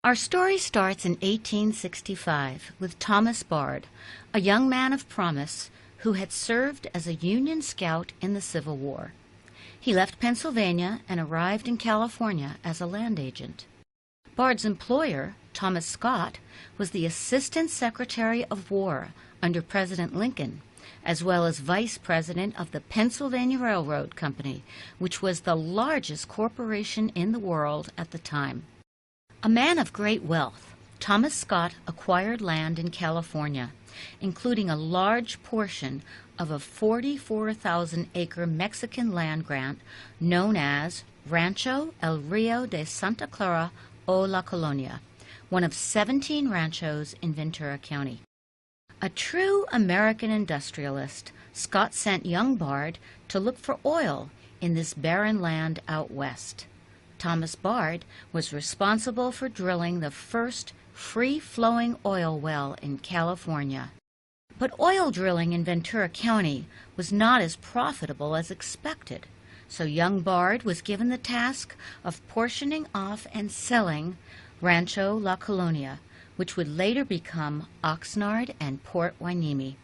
Our story starts in 1865 with Thomas Bard, a young man of promise who had served as a Union scout in the Civil War. He left Pennsylvania and arrived in California as a land agent. Bard's employer, Thomas Scott, was the Assistant Secretary of War under President Lincoln, as well as Vice President of the Pennsylvania Railroad Company, which was the largest corporation in the world at the time. A man of great wealth, Thomas Scott acquired land in California, including a large portion of a 44,000-acre Mexican land grant known as Rancho El Rio de Santa Clara o La Colonia, one of 17 ranchos in Ventura County. A true American industrialist, Scott sent young Bard to look for oil in this barren land out west. Thomas Bard was responsible for drilling the first free-flowing oil well in California. But oil drilling in Ventura County was not as profitable as expected, so young Bard was given the task of portioning off and selling Rancho La Colonia, which would later become Oxnard and Port Hueneme.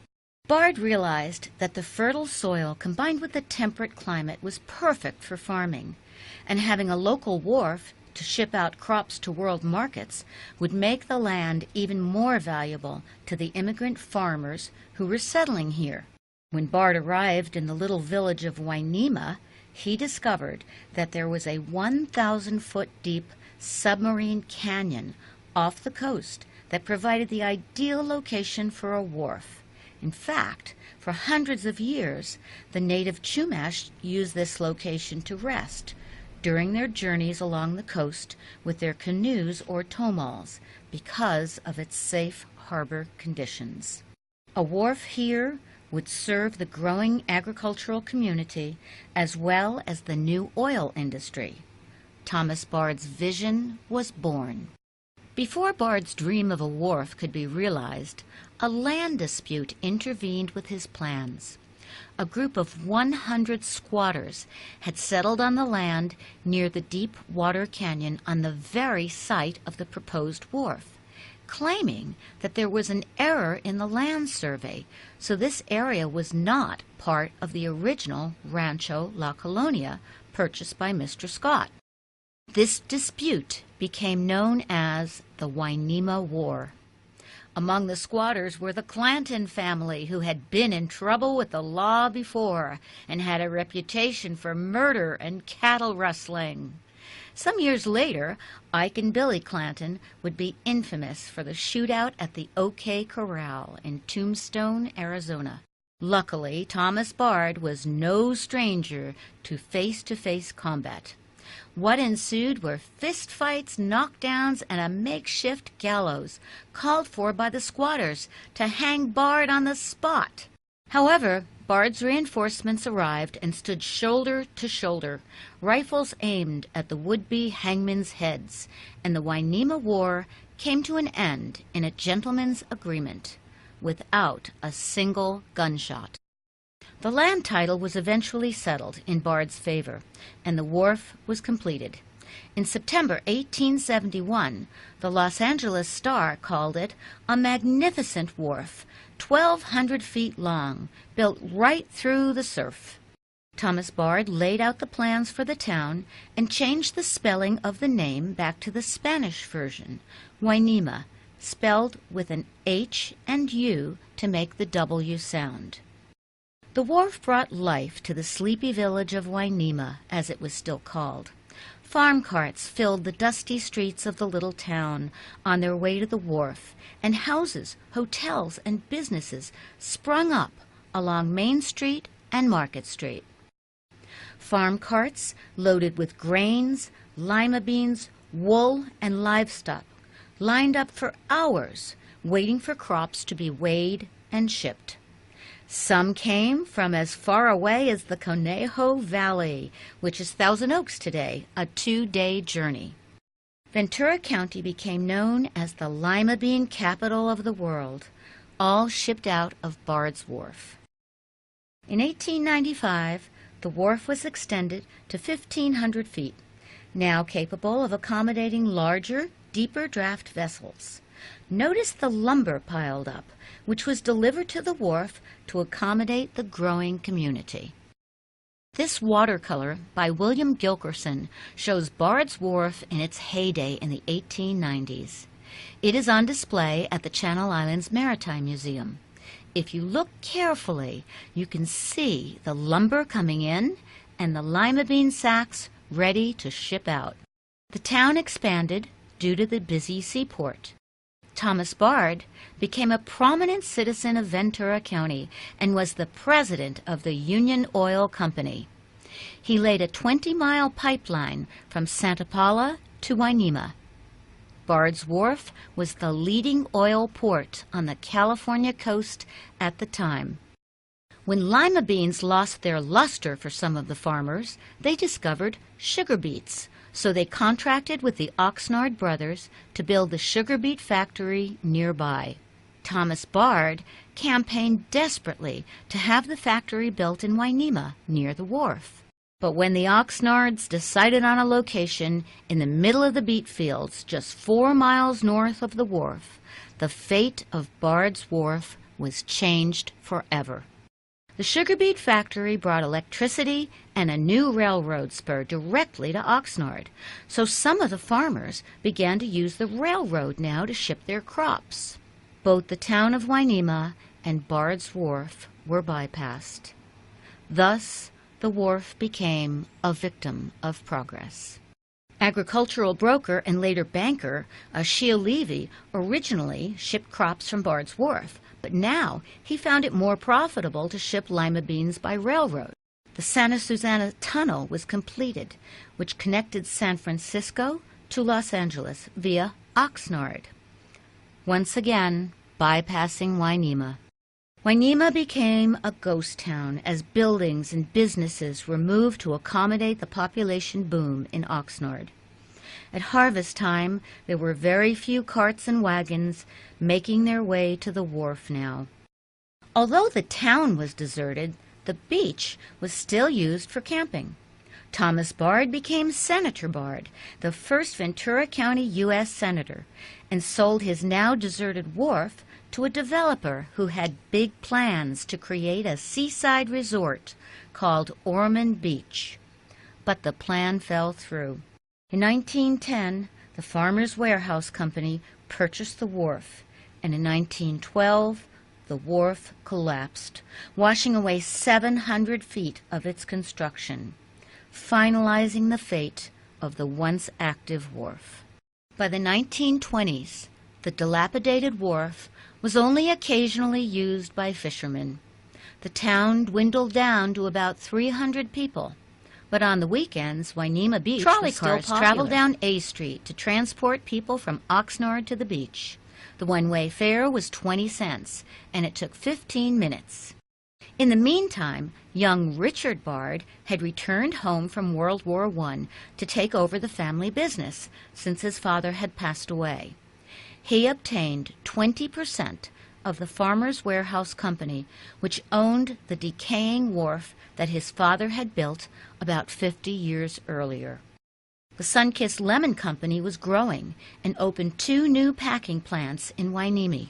Bard realized that the fertile soil combined with the temperate climate was perfect for farming, and having a local wharf to ship out crops to world markets would make the land even more valuable to the immigrant farmers who were settling here. When Bard arrived in the little village of Hueneme, he discovered that there was a 1,000-foot deep submarine canyon off the coast that provided the ideal location for a wharf. In fact, for hundreds of years, the native Chumash used this location to rest during their journeys along the coast with their canoes or tomals because of its safe harbor conditions. A wharf here would serve the growing agricultural community as well as the new oil industry. Thomas Bard's vision was born. Before Bard's dream of a wharf could be realized, a land dispute intervened with his plans. A group of 100 squatters had settled on the land near the deep water canyon on the very site of the proposed wharf, claiming that there was an error in the land survey, so this area was not part of the original Rancho La Colonia purchased by Mr. Scott. This dispute became known as the Hueneme War. Among the squatters were the Clanton family, who had been in trouble with the law before and had a reputation for murder and cattle rustling. Some years later, Ike and Billy Clanton would be infamous for the shootout at the OK Corral in Tombstone, Arizona. Luckily, Thomas Bard was no stranger to face-to-face combat. What ensued were fistfights, knockdowns, and a makeshift gallows called for by the squatters to hang Bard on the spot. However, Bard's reinforcements arrived and stood shoulder to shoulder, rifles aimed at the would-be hangmen's heads, and the Hueneme War came to an end in a gentleman's agreement, without a single gunshot. The land title was eventually settled in Bard's favor, and the wharf was completed. In September 1871, the Los Angeles Star called it a magnificent wharf, 1,200 feet long, built right through the surf. Thomas Bard laid out the plans for the town and changed the spelling of the name back to the Spanish version, Hueneme, spelled with an H and U to make the W sound. The wharf brought life to the sleepy village of Hueneme, as it was still called. Farm carts filled the dusty streets of the little town on their way to the wharf, and houses, hotels, and businesses sprung up along Main Street and Market Street. Farm carts loaded with grains, lima beans, wool, and livestock lined up for hours, waiting for crops to be weighed and shipped. Some came from as far away as the Conejo Valley, which is Thousand Oaks today, a 2-day journey. Ventura County became known as the lima bean capital of the world, all shipped out of Bard's Wharf. In 1895, the wharf was extended to 1,500 feet, now capable of accommodating larger, deeper draft vessels. Notice the lumber piled up, which was delivered to the wharf to accommodate the growing community. This watercolor by William Gilkerson shows Bard's Wharf in its heyday in the 1890s. It is on display at the Channel Islands Maritime Museum. If you look carefully, you can see the lumber coming in and the lima bean sacks ready to ship out. The town expanded due to the busy seaport. Thomas Bard became a prominent citizen of Ventura County and was the president of the Union Oil Company. He laid a 20-mile pipeline from Santa Paula to Hueneme. Bard's Wharf was the leading oil port on the California coast at the time. When lima beans lost their luster for some of the farmers, they discovered sugar beets, so they contracted with the Oxnard brothers to build the sugar beet factory nearby. Thomas Bard campaigned desperately to have the factory built in Hueneme, near the wharf. But when the Oxnards decided on a location in the middle of the beet fields, just 4 miles north of the wharf, the fate of Bard's Wharf was changed forever. The sugar beet factory brought electricity and a new railroad spur directly to Oxnard, so some of the farmers began to use the railroad now to ship their crops. Both the town of Hueneme and Bard's Wharf were bypassed. Thus, the wharf became a victim of progress. Agricultural broker and later banker Achille Levy originally shipped crops from Bard's Wharf, but now he found it more profitable to ship lima beans by railroad. The Santa Susana Tunnel was completed, which connected San Francisco to Los Angeles via Oxnard. Once again, bypassing Hueneme. Hueneme became a ghost town as buildings and businesses were moved to accommodate the population boom in Oxnard. At harvest time, there were very few carts and wagons making their way to the wharf now. Although the town was deserted, the beach was still used for camping. Thomas Bard became Senator Bard, the first Ventura County U.S. Senator, and sold his now deserted wharf to a developer who had big plans to create a seaside resort called Ormond Beach. But the plan fell through. In 1910, the Farmers Warehouse Company purchased the wharf, and in 1912, the wharf collapsed, washing away 700 feet of its construction, finalizing the fate of the once active wharf. By the 1920s, the dilapidated wharf was only occasionally used by fishermen. The town dwindled down to about 300 people, but on the weekends, Hueneme Beach trolley cars traveled down A Street to transport people from Oxnard to the beach. The one-way fare was 20 cents, and it took 15 minutes. In the meantime, young Richard Bard had returned home from World War I to take over the family business, since his father had passed away. He obtained 20% of the Farmers Warehouse Company, which owned the decaying wharf that his father had built about 50 years earlier. The Sunkist Lemon Company was growing and opened 2 new packing plants in Hueneme.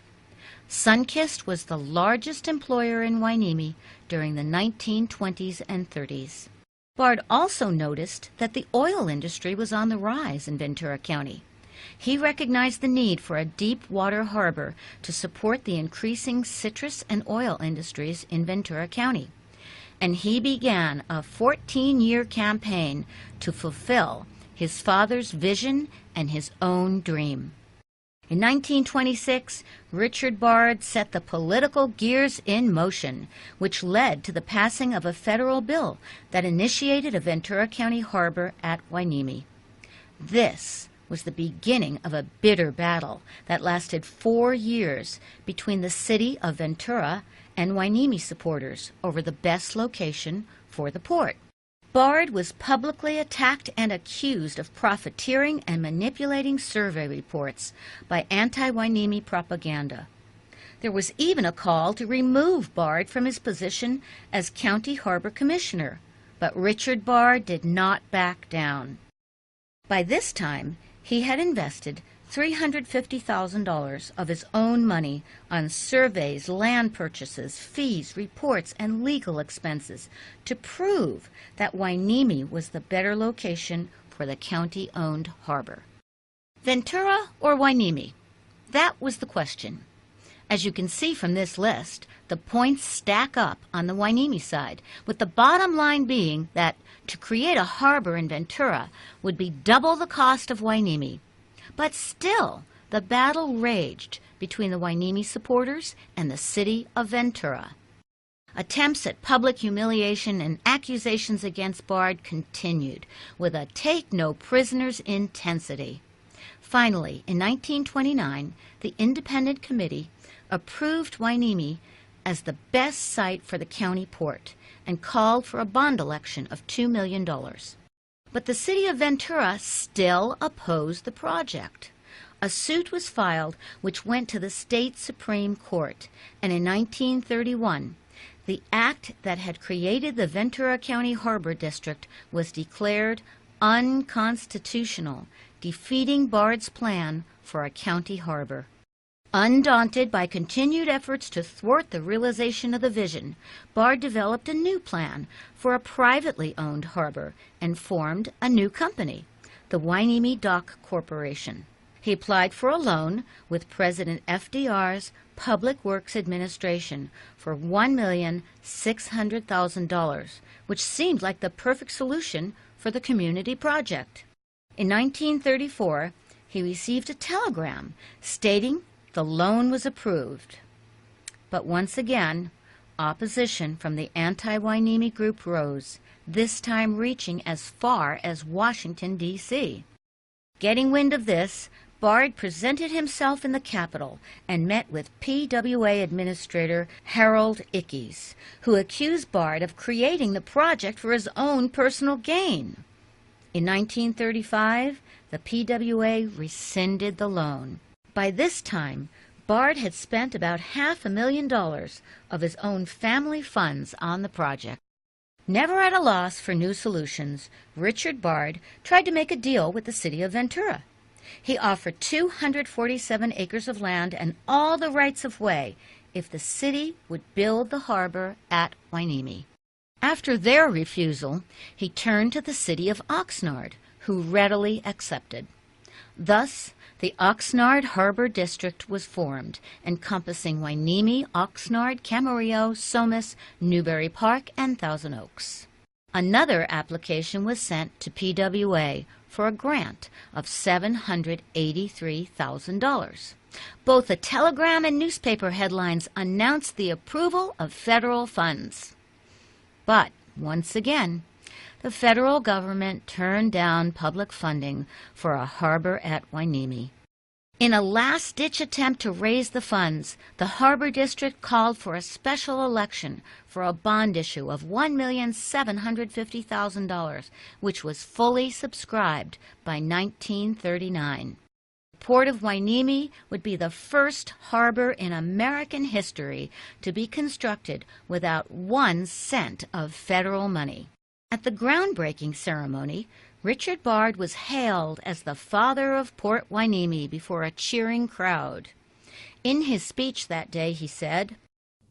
Sunkist was the largest employer in Hueneme during the 1920s and 30s. Bard also noticed that the oil industry was on the rise in Ventura County. He recognized the need for a deep water harbor to support the increasing citrus and oil industries in Ventura County, and he began a 14-year campaign to fulfill his father's vision and his own dream. In 1926, Richard Bard set the political gears in motion, which led to the passing of a federal bill that initiated a Ventura County harbor at Hueneme. This was the beginning of a bitter battle that lasted 4 years between the city of Ventura and Hueneme supporters over the best location for the port. Bard was publicly attacked and accused of profiteering and manipulating survey reports by anti-Hueneme propaganda. There was even a call to remove Bard from his position as County Harbor Commissioner, but Richard Bard did not back down. By this time, he had invested $350,000 of his own money on surveys, land purchases, fees, reports, and legal expenses to prove that Hueneme was the better location for the county-owned harbor. Ventura or Hueneme? That was the question. As you can see from this list, the points stack up on the Hueneme side, with the bottom line being that to create a harbor in Ventura would be double the cost of Hueneme. But still, the battle raged between the Hueneme supporters and the city of Ventura. Attempts at public humiliation and accusations against Bard continued, with a take-no-prisoners intensity. Finally, in 1929, the Independent Committee approved Hueneme as the best site for the county port and called for a bond election of $2 million. But the city of Ventura still opposed the project. A suit was filed which went to the state Supreme Court, and in 1931, the act that had created the Ventura County Harbor District was declared unconstitutional, defeating Bard's plan for a county harbor. Undaunted by continued efforts to thwart the realization of the vision, Bard developed a new plan for a privately owned harbor and formed a new company, the Hueneme Dock Corporation. He applied for a loan with President FDR's Public Works Administration for $1,600,000, which seemed like the perfect solution for the community project. In 1934, he received a telegram stating the loan was approved. But once again, opposition from the anti-Hueneme group rose, this time reaching as far as Washington, D.C. Getting wind of this, Bard presented himself in the Capitol and met with PWA Administrator Harold Ickes, who accused Bard of creating the project for his own personal gain. In 1935, the PWA rescinded the loan. By this time, Bard had spent about $500,000 of his own family funds on the project. Never at a loss for new solutions, Richard Bard tried to make a deal with the city of Ventura. He offered 247 acres of land and all the rights of way if the city would build the harbor at Hueneme. After their refusal, he turned to the city of Oxnard, who readily accepted. Thus, the Oxnard Harbor District was formed, encompassing Hueneme, Oxnard, Camarillo, Somis, Newbury Park, and Thousand Oaks. Another application was sent to PWA for a grant of $783,000. Both the telegram and newspaper headlines announced the approval of federal funds. But, once again, the federal government turned down public funding for a harbor at Hueneme. In a last-ditch attempt to raise the funds, the Harbor District called for a special election for a bond issue of $1,750,000, which was fully subscribed by 1939. The port of Hueneme would be the first harbor in American history to be constructed without 1 cent of federal money. At the groundbreaking ceremony, Richard Bard was hailed as the father of Port Hueneme before a cheering crowd. In his speech that day, he said,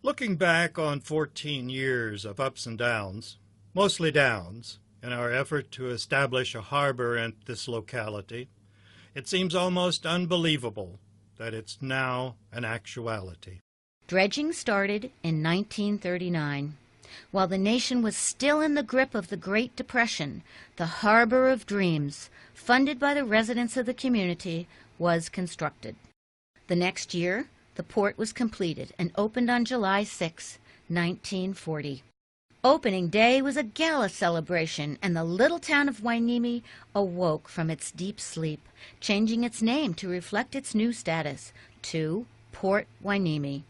"Looking back on 14 years of ups and downs, mostly downs, in our effort to establish a harbor in this locality, it seems almost unbelievable that it's now an actuality." Dredging started in 1939. While the nation was still in the grip of the Great Depression, the Harbor of Dreams, funded by the residents of the community, was constructed. The next year, the port was completed and opened on July 6, 1940. Opening day was a gala celebration, and the little town of Hueneme awoke from its deep sleep, changing its name to reflect its new status to Port Hueneme.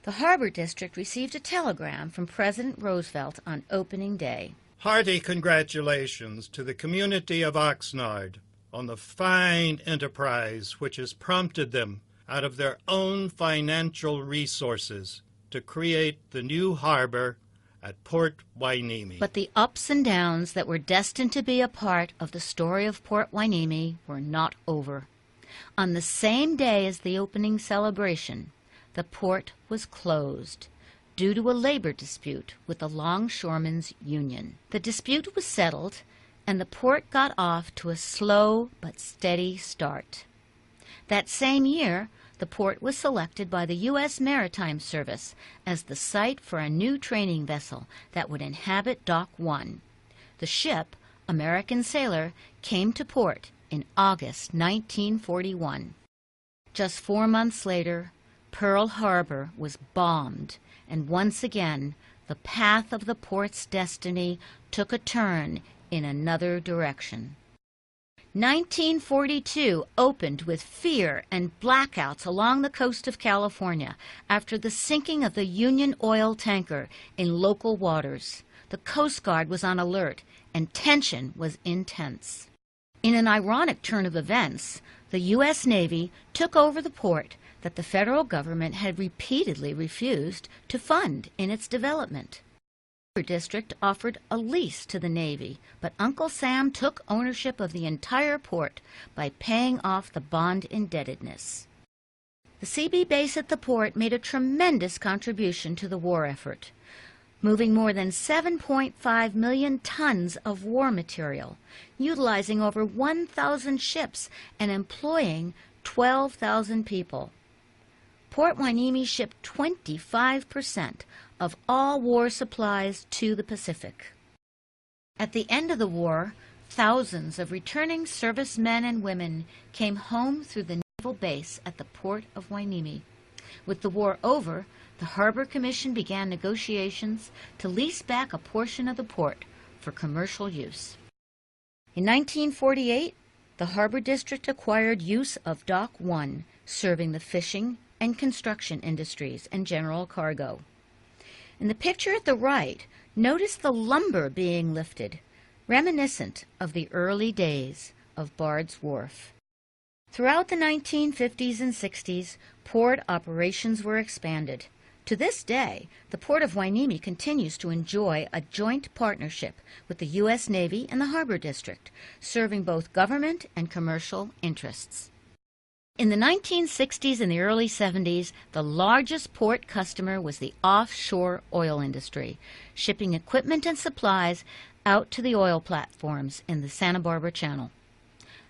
The Harbor District received a telegram from President Roosevelt on opening day. "Hearty congratulations to the community of Oxnard on the fine enterprise which has prompted them, out of their own financial resources, to create the new harbor at Port Hueneme." But the ups and downs that were destined to be a part of the story of Port Hueneme were not over. On the same day as the opening celebration, the port was closed due to a labor dispute with the Longshoremen's Union. The dispute was settled, and the port got off to a slow but steady start. That same year, the port was selected by the U.S. Maritime Service as the site for a new training vessel that would inhabit Dock 1. The ship, American Sailor, came to port in August 1941. Just 4 months later, Pearl Harbor was bombed, and once again, the path of the port's destiny took a turn in another direction. 1942 opened with fear and blackouts along the coast of California after the sinking of the Union oil tanker in local waters. The Coast Guard was on alert, and tension was intense. In an ironic turn of events, the U.S. Navy took over the port that the federal government had repeatedly refused to fund in its development. The district offered a lease to the Navy, but Uncle Sam took ownership of the entire port by paying off the bond indebtedness. The CB base at the port made a tremendous contribution to the war effort, moving more than 7.5 million tons of war material, utilizing over 1,000 ships and employing 12,000 people. Port Hueneme shipped 25% of all war supplies to the Pacific. At the end of the war, thousands of returning servicemen and women came home through the naval base at the port of Hueneme. With the war over, the Harbor Commission began negotiations to lease back a portion of the port for commercial use. In 1948, the Harbor District acquired use of Dock 1, serving the fishing and construction industries and general cargo. In the picture at the right, notice the lumber being lifted, reminiscent of the early days of Bard's Wharf. Throughout the 1950s and 60s, port operations were expanded. To this day, the Port of Hueneme continues to enjoy a joint partnership with the U.S. Navy and the Harbor District, serving both government and commercial interests. In the 1960s and the early 70s, the largest port customer was the offshore oil industry, shipping equipment and supplies out to the oil platforms in the Santa Barbara Channel.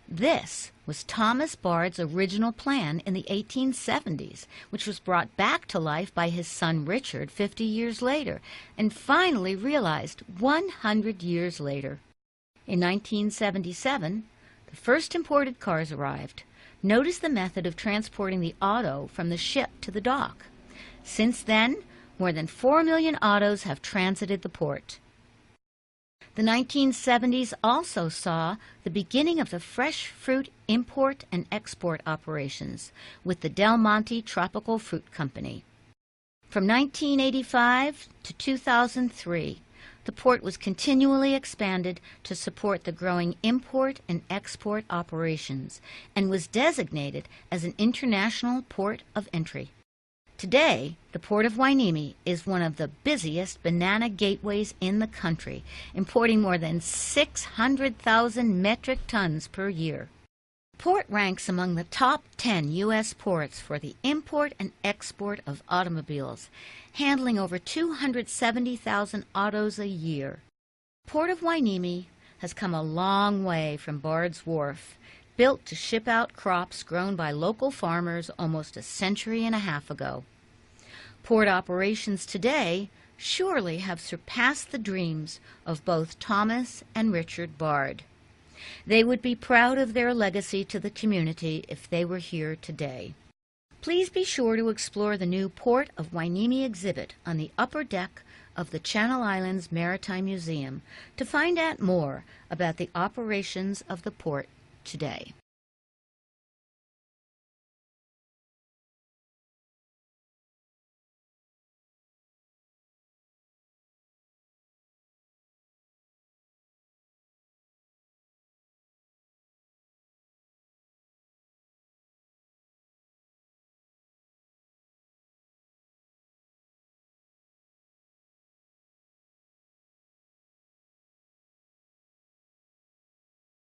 This was Thomas Bard's original plan in the 1870s, which was brought back to life by his son Richard 50 years later, and finally realized 100 years later. In 1977, the first imported cars arrived. Notice the method of transporting the auto from the ship to the dock. Since then, more than 4 million autos have transited the port. The 1970s also saw the beginning of the fresh fruit import and export operations with the Del Monte Tropical Fruit Company. From 1985 to 2003, the port was continually expanded to support the growing import and export operations and was designated as an international port of entry. Today, the Port of Hueneme is one of the busiest banana gateways in the country, importing more than 600,000 metric tons per year. The port ranks among the top 10 U.S. ports for the import and export of automobiles, handling over 270,000 autos a year. The Port of Hueneme has come a long way from Bard's Wharf, built to ship out crops grown by local farmers almost a century and a half ago. Port operations today surely have surpassed the dreams of both Thomas and Richard Bard. They would be proud of their legacy to the community if they were here today. Please be sure to explore the new Port of Hueneme exhibit on the upper deck of the Channel Islands Maritime Museum to find out more about the operations of the port today.